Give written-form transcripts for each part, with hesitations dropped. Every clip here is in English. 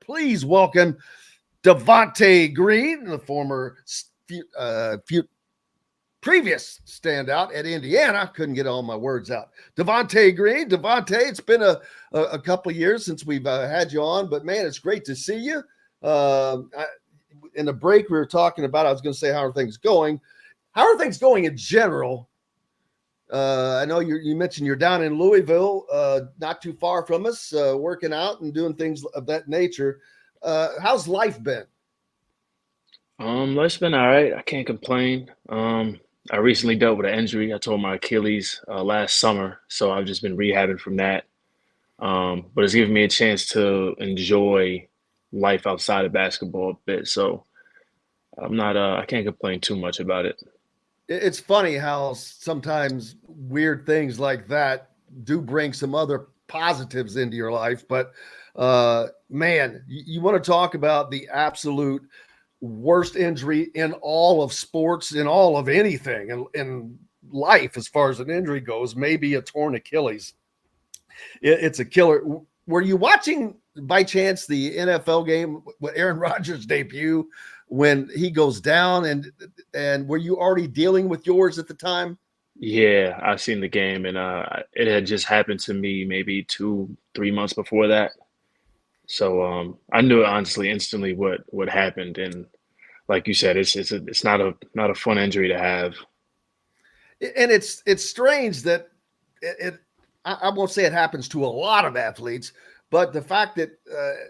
Please welcome Devonte Green, the former previous standout at Indiana. Couldn't get all my words out. Devonte Green. Devonte, it's been a couple of years since we've had you on, but man, it's great to see you. In the break, we were talking about, I was going to say, how are things going? How are things going in general? I know you mentioned you're down in Louisville, not too far from us, working out and doing things of that nature. How's life been? Life's been all right. I can't complain. I recently dealt with an injury. I tore my Achilles last summer, so I've just been rehabbing from that. But it's given me a chance to enjoy life outside of basketball a bit. So I can't complain too much about it. It's funny how sometimes weird things like that do bring some other positives into your life. But man, you want to talk about the absolute worst injury in all of sports, in all of anything, in life, as far as an injury goes, maybe a torn Achilles. It's a killer. Were you watching by chance the NFL game with Aaron Rodgers' debut when he goes down, and were you already dealing with yours at the time? Yeah, I've seen the game, and it had just happened to me maybe 3 months before that. So I knew honestly instantly what happened, and like you said, it's not a fun injury to have. And it's strange that it I won't say it happens to a lot of athletes, but the fact that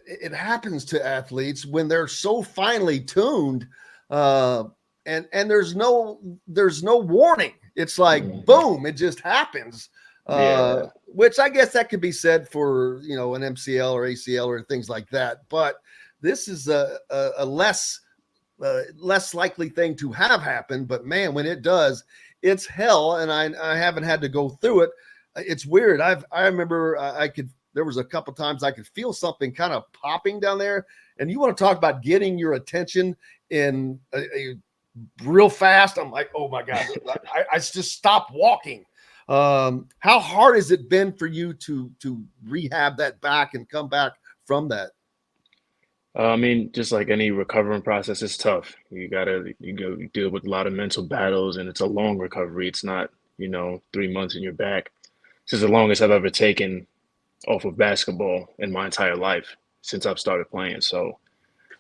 it happens to athletes when they're so finely tuned, uh, and there's no warning. It's like Mhm. boom, it just happens. Yeah. Which I guess that could be said for an MCL or ACL or things like that. But this is a less likely thing to have happened. But man, when it does, it's hell. And I haven't had to go through it. It's weird. I remember I could. There was a couple times I could feel something kind of popping down there. And you want to talk about getting your attention in a real fast. I'm like, oh my god, I just stopped walking. How hard has it been for you to rehab that back and come back from that? I mean, just like any recovering process, it's tough. You deal with a lot of mental battles, and it's a long recovery. It's not, 3 months and you're back. This is the longest I've ever taken off of basketball in my entire life since I've started playing. So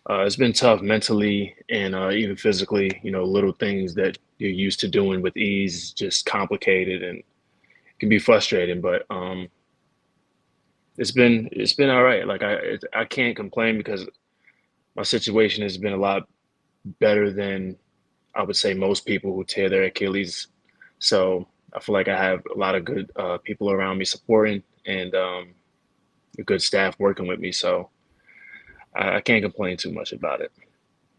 it's been tough mentally and even physically. Little things that you're used to doing with ease just complicated and can be frustrating. But it's been all right. Like I can't complain because my situation has been a lot better than I would say most people who tear their Achilles. So I feel like I have a lot of good people around me supporting and a good staff working with me. So I can't complain too much about it.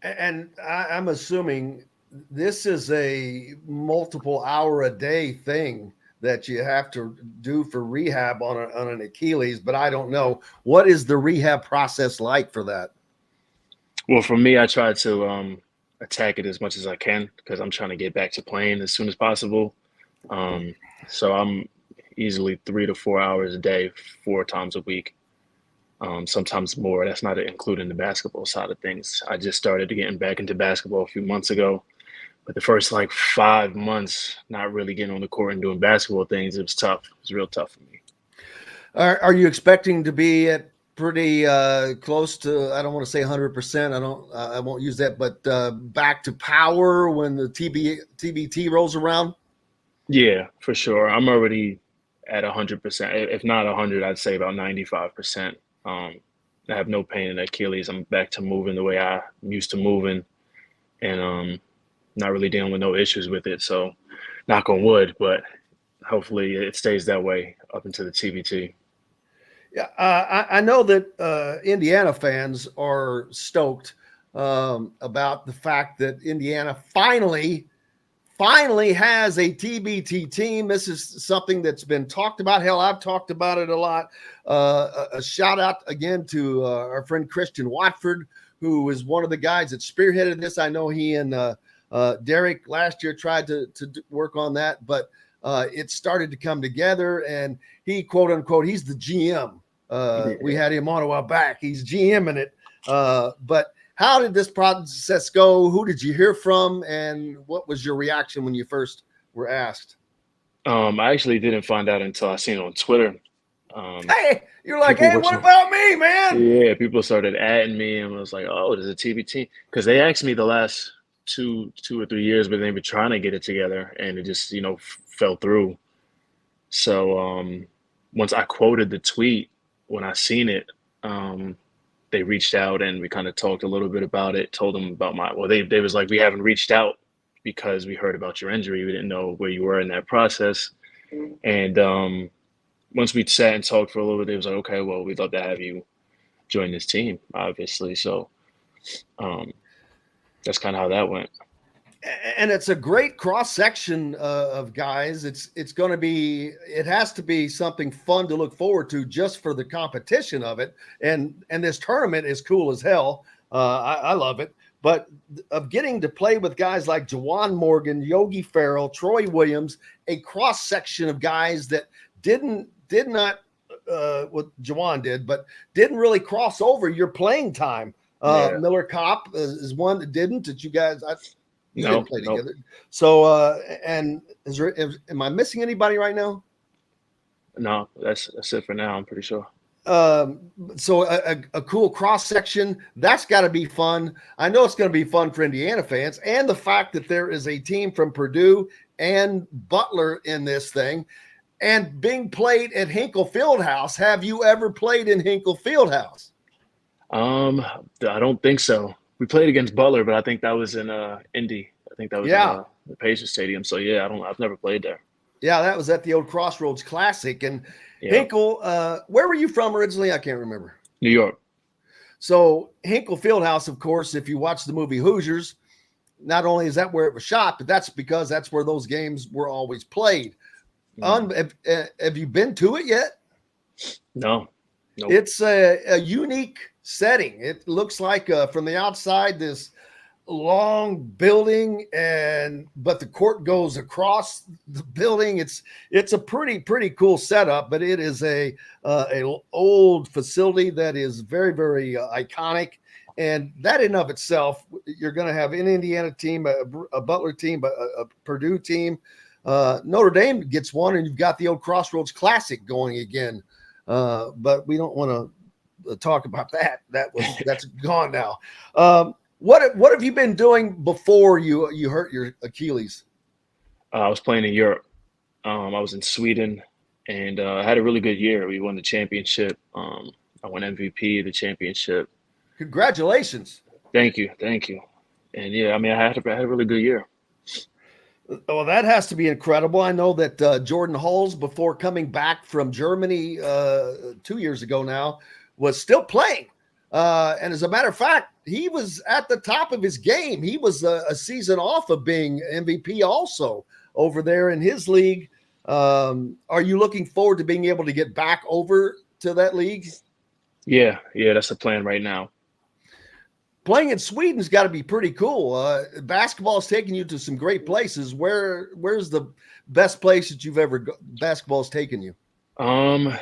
And I'm assuming this is a multiple hour a day thing that you have to do for rehab on an Achilles, but I don't know. What is the rehab process like for that? Well, for me, I try to attack it as much as I can because I'm trying to get back to playing as soon as possible. Um, so I'm easily 3 to 4 hours a day, 4 times a week, sometimes more. That's not including the basketball side of things. I just started getting back into basketball a few months ago, but the first like 5 months, not really getting on the court and doing basketball things, it was tough. It was real tough for me. Are you expecting to be at pretty close to? I don't want to say 100%. I don't. I won't use that, but back to power when the TBT rolls around. Yeah, for sure. I'm already at 100%. If not 100, I'd say about 95%. I have no pain in Achilles. I'm back to moving the way I'm used to moving, and not really dealing with no issues with it. So, knock on wood, but hopefully it stays that way up into the TBT. Yeah, I know that Indiana fans are stoked about the fact that Indiana finally has a TBT team. This is something that's been talked about. Hell, I've talked about it a lot. A shout out again to our friend Christian Watford, who is one of the guys that spearheaded this. I know he and Derek last year tried to work on that, but it started to come together. And he, quote unquote, he's the GM We Yeah. had him on a while back. He's GMing it. But how did this process go? Who did you hear from? And what was your reaction when you first were asked? I actually didn't find out until I seen it on Twitter. Um, Hey, you're like, people hey, were what about me, man? yeah, people started adding me and was like, "Oh, there's a TV team," because they asked me the last two or 3 years, but they've been trying to get it together, and it just fell through. So once I quoted the tweet when I seen it, um, they reached out and we kind of talked a little bit about it. Told them about they was like, we haven't reached out because we heard about your injury. We didn't know where you were in that process. And once we sat and talked for a little bit, they was like, okay, well, we'd love to have you join this team, obviously. So um, that's kind of how that went. And it's a great cross section of guys. It's going to be. It has to be something fun to look forward to just for the competition of it. And this tournament is cool as hell. I love it. But of getting to play with guys like Jawan Morgan, Yogi Ferrell, Troy Williams, a cross section of guys that did not what Jawan did, but didn't really cross over your playing time. Yeah. Miller Kopp is one that didn't. That you guys, you didn't No, play no, together. So, and am I missing anybody right now? no. That's it for now. I'm pretty sure. So a cool cross section that's got to be fun. I know it's going to be fun for Indiana fans, and the fact that there is a team from Purdue and Butler in this thing, and being played at Hinkle Fieldhouse. Have you ever played in Hinkle Fieldhouse? I don't think so. We played against Butler, but I think that was in Indy. I think that was in Yeah, the Pacers Stadium. So yeah, I've never played there. yeah, that was at the old Crossroads Classic. And Yeah, Hinkle, where were you from originally? I can't remember. New York. So Hinkle Fieldhouse, of course, if you watch the movie Hoosiers, not only is that where it was shot, but that's because that's where those games were always played. Mm. Have you been to it yet? No, nope. It's a unique setting. It looks like from the outside this long building, but the court goes across the building. It's a pretty cool setup, but it is a old facility that is very iconic. And that in of itself, you're going to have an Indiana team, a Butler team, a Purdue team. Notre Dame gets one, and you've got the old Crossroads Classic going again. But we don't want to talk about that. That's gone now. What have you been doing before you hurt your Achilles? I was playing in Europe. I was in Sweden, and I had a really good year. We won the championship. I won MVP of the championship. Congratulations. Thank you, thank you. And yeah, I mean, I had a really good year. Well, that has to be incredible. I know that Jordan Hulls, before coming back from Germany 2 years ago now, was still playing. And as a matter of fact, he was at the top of his game. He was a season off of being MVP also over there in his league. Are you looking forward to being able to get back over to that league? Yeah, that's the plan right now. Playing in Sweden's got to be pretty cool. Basketball's taken you to some great places. Where's the best place that you've ever basketball's taken you? Um,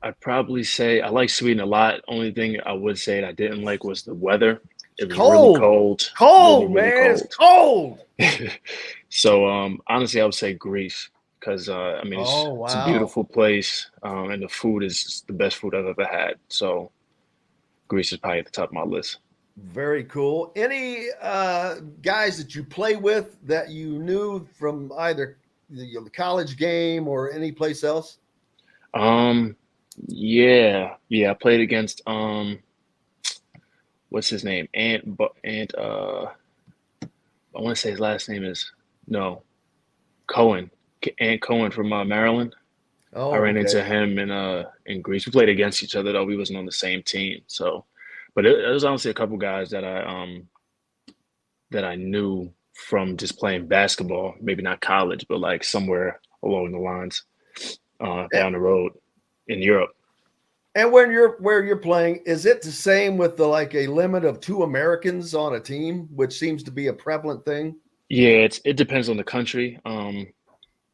I'd probably say I like Sweden a lot. Only thing I would say that I didn't like was the weather. It was really Cold, cold, cold, really man. It's cold. cold. So honestly, I would say Greece because I mean Oh, it's a wow. beautiful place, and the food is the best food I've ever had. So Greece is probably at the top of my list. Very cool. Any guys that you play with that you knew from either the college game or any place else? Um, yeah, I played against what's his name? I want to say his last name is no Cohen. Ant Cohen from Maryland. I Oh, ran okay. into him in Greece. We played against each other though. We wasn't on the same team. So, but it was honestly a couple guys that I knew from just playing basketball. Maybe not college, but like somewhere along the lines down the road in Europe. And when you're where you're playing, is it the same with the like a limit of two Americans on a team, which seems to be a prevalent thing? Yeah, it depends on the country.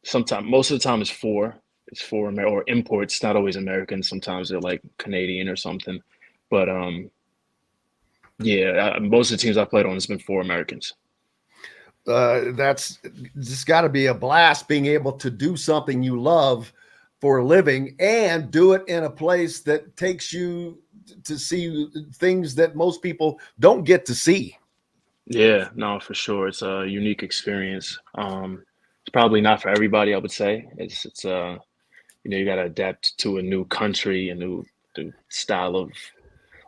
Sometimes most of the time it's four. it's for or imports, not always Americans. Sometimes they're like Canadian or something. But yeah, most of the teams I played on has been for Americans. That's just got to be a blast being able to do something you love for a living and do it in a place that takes you to see things that most people don't get to see. Yeah, no, for sure. It's a unique experience. It's probably not for everybody, I would say. It's you got to adapt to a new country, new style of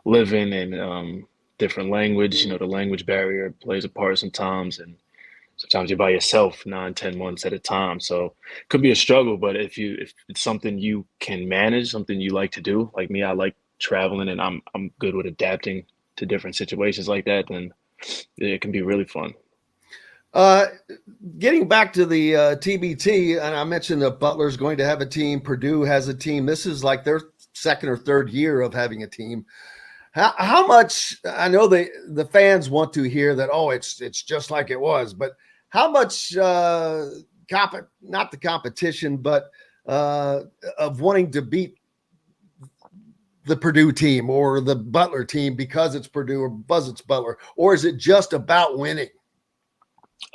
living, and different language. The language barrier plays a part sometimes, and sometimes you're by yourself 9, 10 months at a time. So it could be a struggle, but if it's something you can manage, something you like to do, like me, I like traveling, and I'm good with adapting to different situations like that, then it can be really fun. Uh, Getting back to the TBT, and I mentioned that Butler's going to have a team, Purdue has a team. This is like their second or third year of having a team. How much I know the fans want to hear that, oh, it's just like it was, but how much not the competition, but of wanting to beat the Purdue team or the Butler team because it's Purdue or because it's Butler, or is it just about winning?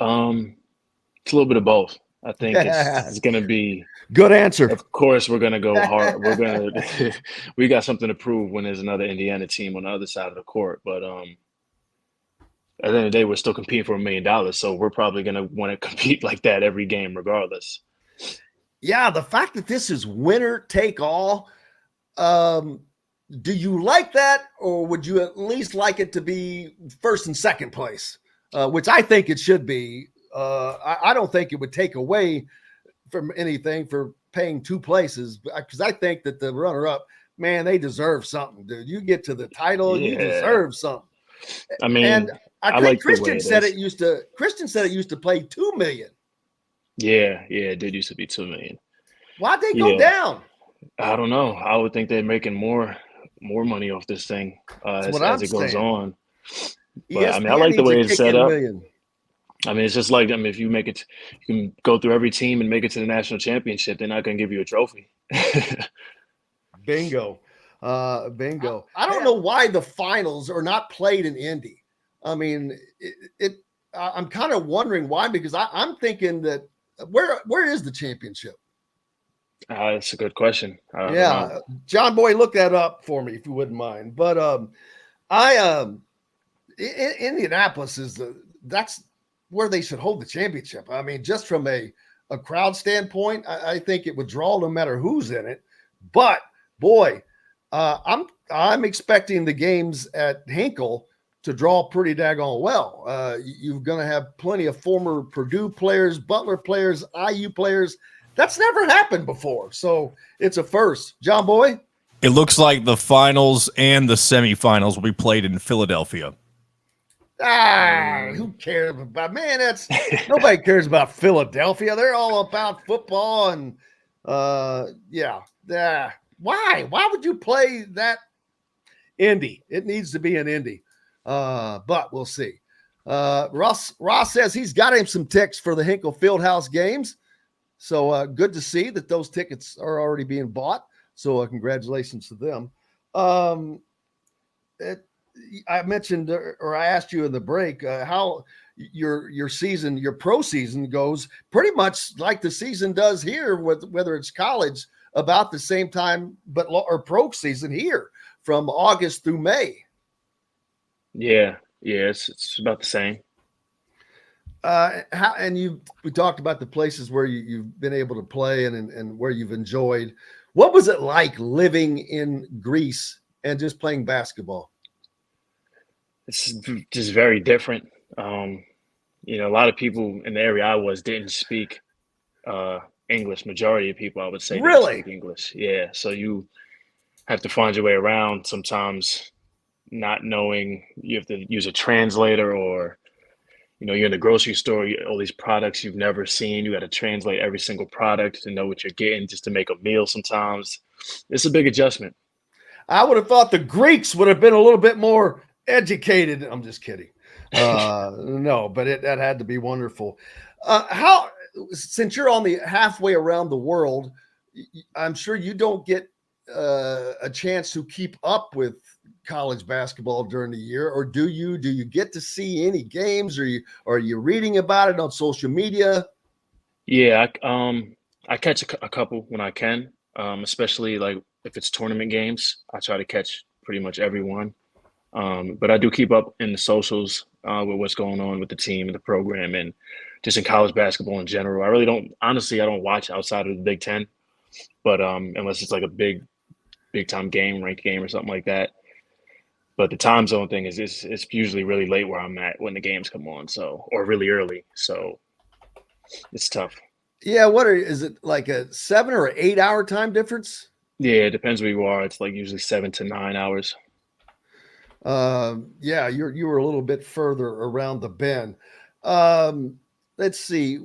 It's a little bit of both. I think it's going to be, Good answer. of course, we're going to go hard. We got something to prove when there's another Indiana team on the other side of the court. But at the end of the day, we're still competing for $1 million. So we're probably going to want to compete like that every game, regardless. Yeah, the fact that this is winner take all, do you like that, or would you at least like it to be first and second place, which I think it should be? I don't think it would take away from anything for paying two places, because I think that the runner-up, man, they deserve something, dude. You get to the title, you Yeah. deserve something. I mean, And I I think like the way it is. Christian said it used to play 2 million. Yeah, it did used to be 2 million. Why'd they go Yeah, down? I don't know. I would think they're making more money off this thing That's what as I'm it goes saying. on. But I mean, I ESPN like the needs to way it's kick set in a up. million. I mean, it's just like, I mean, if you make it, you can go through every team and make it to the national championship. They're not going to give you a trophy. Bingo. Bingo. I don't know why the finals are not played in Indy. I mean, I'm kind of wondering why, because I'm thinking that where is the championship? That's a good question. I don't know. Yeah, John Boy, look that up for me if you wouldn't mind. But I Indianapolis is that's where they should hold the championship. I mean, just from a crowd standpoint, I think it would draw no matter who's in it. But boy, I'm expecting the games at Hinkle to draw pretty daggone well. You're going to have plenty of former Purdue players, Butler players, IU players. That's never happened before, so it's a first. John Boy? It looks like the finals and the semifinals will be played in Philadelphia. Who cares about, man? That's nobody cares about Philadelphia. They're all about football and yeah. Why would you play that Indy? It needs to be an Indy. But we'll see. Ross says he's got him some ticks for the Hinkle Fieldhouse games. So good to see that those tickets are already being bought. So congratulations to them. I mentioned, or I asked you in the break, how your season, your pro season goes pretty much like the season does here, with whether it's college, about the same time, or pro season here from August through May. Yeah, it's about the same. We talked about the places where you've been able to play and where you've enjoyed. What was it like living in Greece and just playing basketball? It's just very different. A lot of people in the area I was didn't speak English. Majority of people, I would say, didn't Really? speak English. Yeah, so you have to find your way around. Sometimes not knowing, you have to use a translator, or you're in the grocery store, all these products you've never seen. You got to translate every single product to know what you're getting just to make a meal. Sometimes it's a big adjustment. I would have thought the Greeks would have been a little bit more educated. I'm just kidding. No, but that had to be wonderful. Since you're on the halfway around the world, I'm sure you don't get a chance to keep up with college basketball during the year, or do you? Do you get to see any games, or are you reading about it on social media? Yeah, I catch a couple when I can, especially like if it's tournament games. I try to catch pretty much every one. But I do keep up in the socials with what's going on with the team and the program and just in college basketball in general. I really don't, honestly, I don't watch outside of the Big Ten, but unless it's like a big time game, ranked game or something like that. But the time zone thing is it's usually really late where I'm at when the games come on, so or really early, so it's tough. Yeah, is it like a 7 or 8 hour time difference? Yeah, it depends where you are. It's like usually 7 to 9 hours. Yeah, you were a little bit further around the bend. Um, let's see.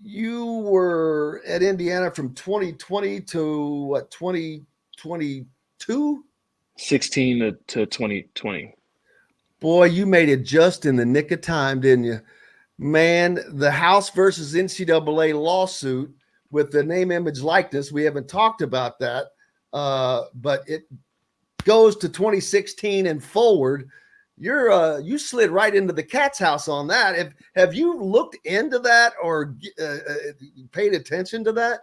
You were at Indiana from 2020 to what, 2022? 16 to 2020. Boy, you made it just in the nick of time, didn't you? Man, the House versus NCAA lawsuit with the name, image, likeness. We haven't talked about that, but it goes to 2016 and forward. You slid right into the cat's house on that. Have you looked into that or paid attention to that?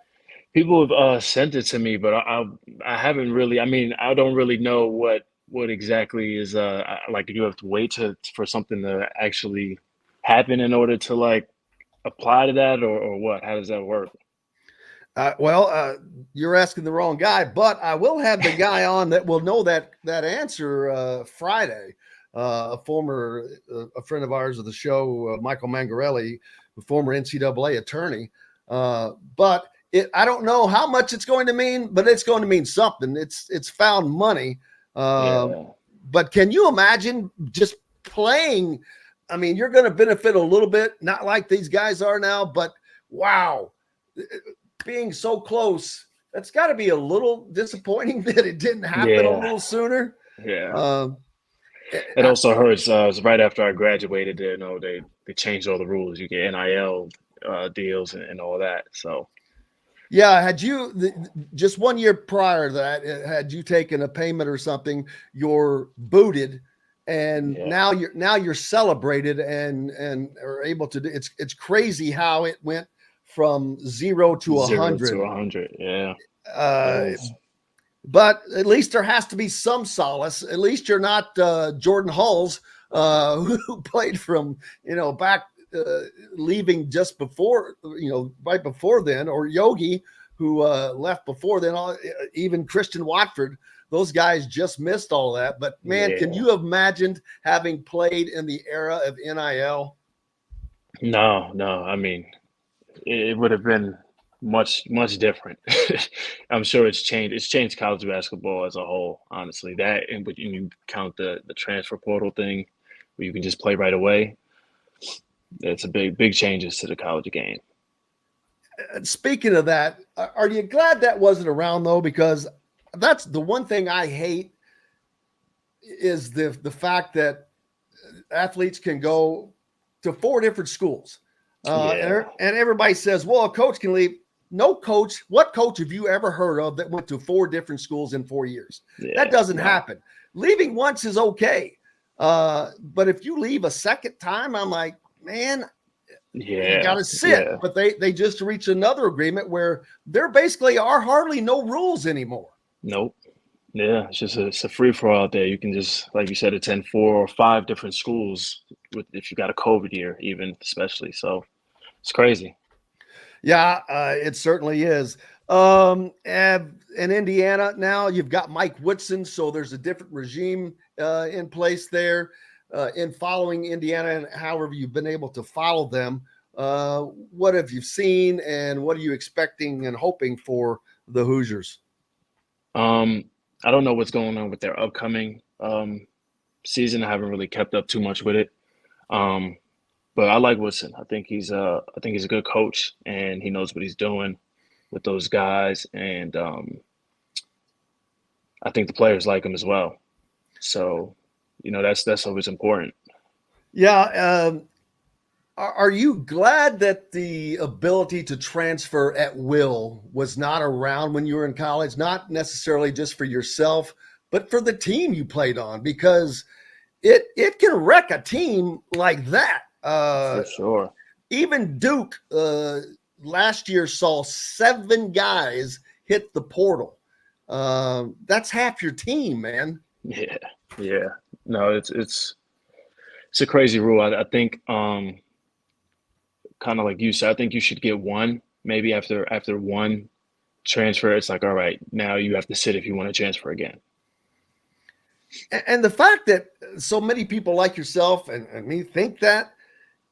People have sent it to me, but I haven't really. I mean, I don't really know what exactly is like. You have to wait for something to actually happen in order to like apply to that, or what? How does that work? You're asking the wrong guy, but I will have the guy on that will know that answer Friday. A friend of ours of the show, Michael Mangarelli, a former NCAA attorney. But I don't know how much it's going to mean, but it's going to mean something. It's found money. Yeah. But can you imagine just playing? I mean, you're going to benefit a little bit, not like these guys are now, but wow. Being so close, that's got to be a little disappointing that it didn't happen a little sooner. Yeah. It also hurts. It was right after I graduated. You know, they changed all the rules. You get NIL deals and all that. So yeah, had you just 1 year prior to that, had you taken a payment or something, you're booted, and now you're celebrated and are able to do. It's crazy how it went from 0 to 100. 0 to 100, yeah. But at least there has to be some solace. At least you're not Jordan Hulls, who played from back leaving just before right before then, or Yogi, who left before then. Even Christian Watford. Those guys just missed all that. But man, can you have imagined having played in the era of NIL? No. I mean, it would have been much different. I'm sure it's changed. It's changed college basketball as a whole, honestly. That and when you count the transfer portal thing, where you can just play right away. It's a big changes to the college game. Speaking of that, are you glad that wasn't around though? Because that's the one thing I hate is the fact that athletes can go to 4 different schools. And everybody says, well, a coach can leave. No coach. What coach have you ever heard of that went to 4 different schools in 4 years? That doesn't happen. Leaving once is okay. But if you leave a second time, I'm like, man, you got to sit. Yeah. But they just reached another agreement where there basically are hardly no rules anymore. Nope. Yeah, it's a free for all out there. You can just, like you said, attend 4 or 5 different schools if you got a COVID year, even especially. So it's crazy. Yeah, it certainly is. And in Indiana now, you've got Mike Woodson, so there's a different regime in place there. In following Indiana, and however you've been able to follow them, what have you seen, and what are you expecting and hoping for the Hoosiers? I don't know what's going on with their upcoming season. I haven't really kept up too much with it. But I like Woodson. I think he's a good coach, and he knows what he's doing with those guys. And I think the players like him as well. So, that's always important. Yeah. Are you glad that the ability to transfer at will was not around when you were in college? Not necessarily just for yourself, but for the team you played on, because it can wreck a team like that. For sure. Even Duke last year saw 7 guys hit the portal. That's half your team, man. Yeah, yeah. No, it's a crazy rule. I think kind of like you said, I think you should get one. Maybe after one transfer, it's like, all right, now you have to sit if you want to transfer again. And the fact that so many people like yourself and me think that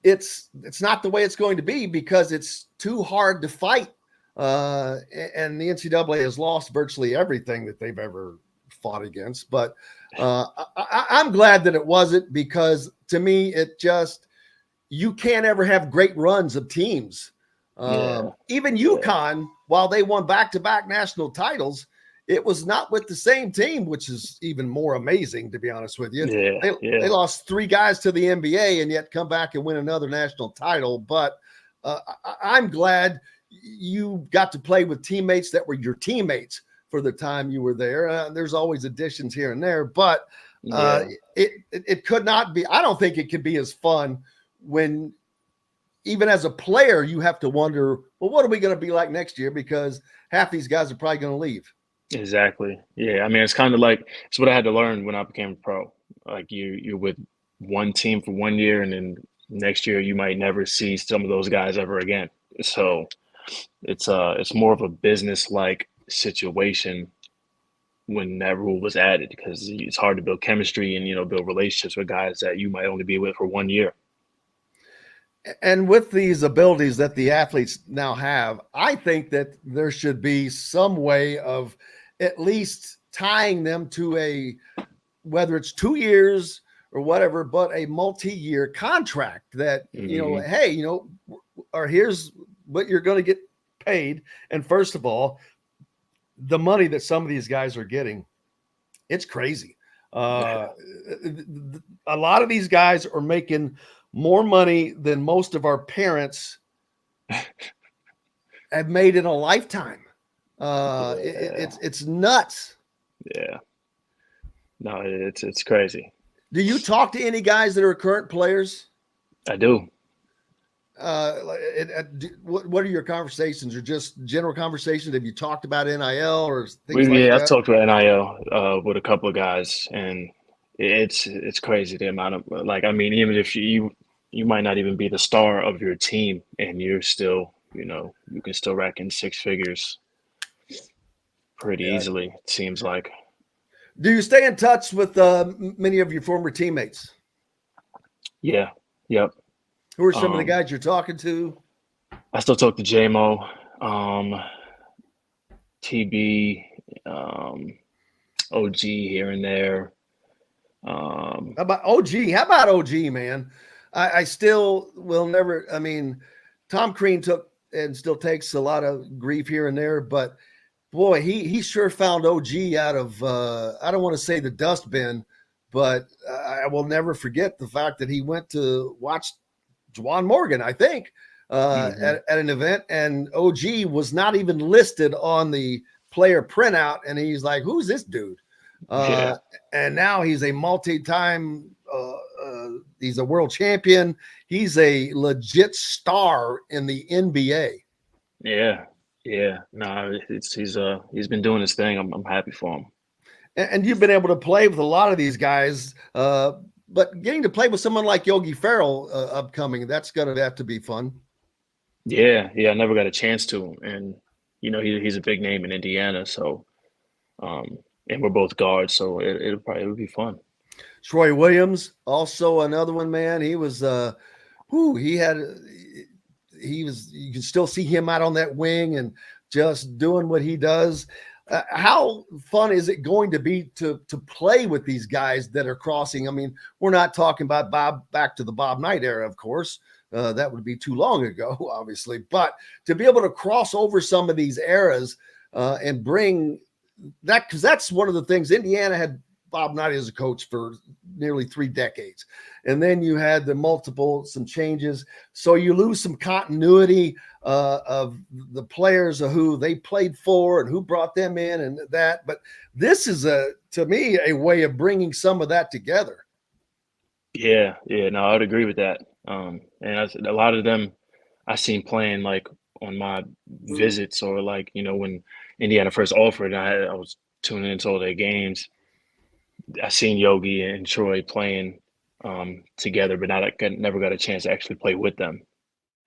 it's not the way it's going to be, because it's too hard to fight. And the NCAA has lost virtually everything that they've ever fought against. But I'm glad that it wasn't, because to me, it just, you can't ever have great runs of teams. Even UConn, while they won back-to-back national titles, it was not with the same team, which is even more amazing, to be honest with you. They lost 3 guys to the NBA and yet come back and win another national title. But I'm glad you got to play with teammates that were your teammates for the time you were there. There's always additions here and there, but it could not be. I don't think it could be as fun when, even as a player, you have to wonder, well, what are we going to be like next year? Because half these guys are probably going to leave. Exactly. Yeah. I mean, it's kind of like, it's what I had to learn when I became a pro. Like you're with one team for 1 year, and then next year you might never see some of those guys ever again. So it's more of a business-like situation when that rule was added, because it's hard to build chemistry and build relationships with guys that you might only be with for 1 year. And with these abilities that the athletes now have, I think that there should be some way of at least tying them to whether it's 2 years or whatever, but a multi-year contract that, hey, or here's what you're going to get paid. And first of all, the money that some of these guys are getting, it's crazy. A lot of these guys are making more money than most of our parents have made in a lifetime. It's nuts. Yeah. No, it's crazy. Do you talk to any guys that are current players? I do. What are your conversations, or just general conversations? Have you talked about NIL or things like that? I've talked about NIL with a couple of guys, and it's crazy the amount of, like, I mean, even if you might not even be the star of your team, and you're still, you can still rack in 6 figures pretty easily, it seems like. Do you stay in touch with many of your former teammates? Yeah. Yep. Who are some of the guys you're talking to? I still talk to JMO, TB, OG here and there. How about OG, man? I still will never. I mean, Tom Crean took and still takes a lot of grief here and there, but boy, he sure found OG out of I don't want to say the dustbin, but I will never forget the fact that he went to watch Juwan Morgan, I think, at an event, and OG was not even listed on the player printout, and he's like, "Who's this dude?" And now he's a multi-time. He's a world champion. He's a legit star in the NBA. Yeah. No, he's been doing his thing. I'm happy for him. And you've been able to play with a lot of these guys, but getting to play with someone like Yogi Ferrell upcoming, that's going to have to be fun. Yeah. I never got a chance to, and he's a big name in Indiana, so and we're both guards, so it would be fun. Troy Williams, also another one, man. He was you can still see him out on that wing and just doing what he does. How fun is it going to be to play with these guys that are crossing? I mean, we're not talking about back to the Bob Knight era, of course. That would be too long ago, obviously. But to be able to cross over some of these eras and bring that, because that's one of the things Indiana had Bob Knight as a coach for nearly 3 decades. And then you had some changes. So you lose some continuity of the players of who they played for and who brought them in and that. But this is, to me, a way of bringing some of that together. Yeah, no, I would agree with that. A lot of them I seen playing like on my visits or like, when Indiana first offered, I was tuning into all their games. I seen Yogi and Troy playing together, but never got a chance to actually play with them.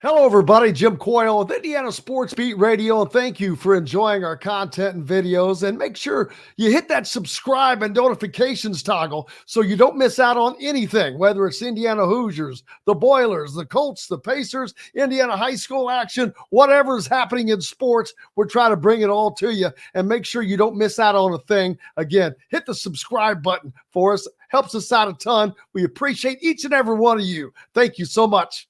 Hello, everybody. Jim Coyle with Indiana Sports Beat Radio, and thank you for enjoying our content and videos. And make sure you hit that subscribe and notifications toggle so you don't miss out on anything, whether it's Indiana Hoosiers, the Boilers, the Colts, the Pacers, Indiana high school action, whatever's happening in sports. We're trying to bring it all to you, and make sure you don't miss out on a thing. Again, hit the subscribe button for us. Helps us out a ton. We appreciate each and every one of you. Thank you so much.